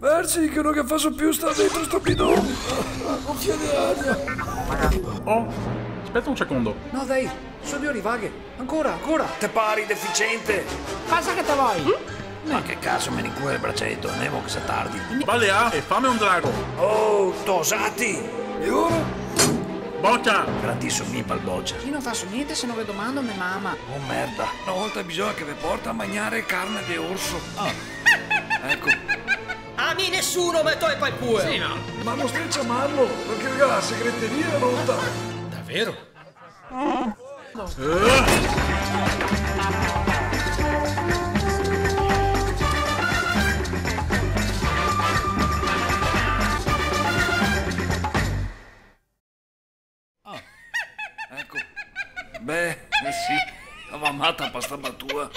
Percy, che non che faccio più sta dentro sto bidone. Non chiede aria. Oh, aspetta un secondo. No, dai, sono io rivaghe. Ancora. Te pari deficiente. Cosa che te vuoi? Ma che cazzo me ne cura il braccetto? Andiamo che sia tardi. Balea e fammi un drago. Oh, tosati. E ora? Boccia! Grandissimo mi pal boccia. Io non faccio niente se non vedo mando mia mamma. Oh merda. Una volta bisogna che vi porta a mangiare carne di orso. Ah. Ecco. A me nessuno mi toglie il cuore. Sì, no. Ma non stai a chiamarlo, perché la segreteria è rotta. Davvero? Ecco. Beh, sì. Stava matta per sta battua.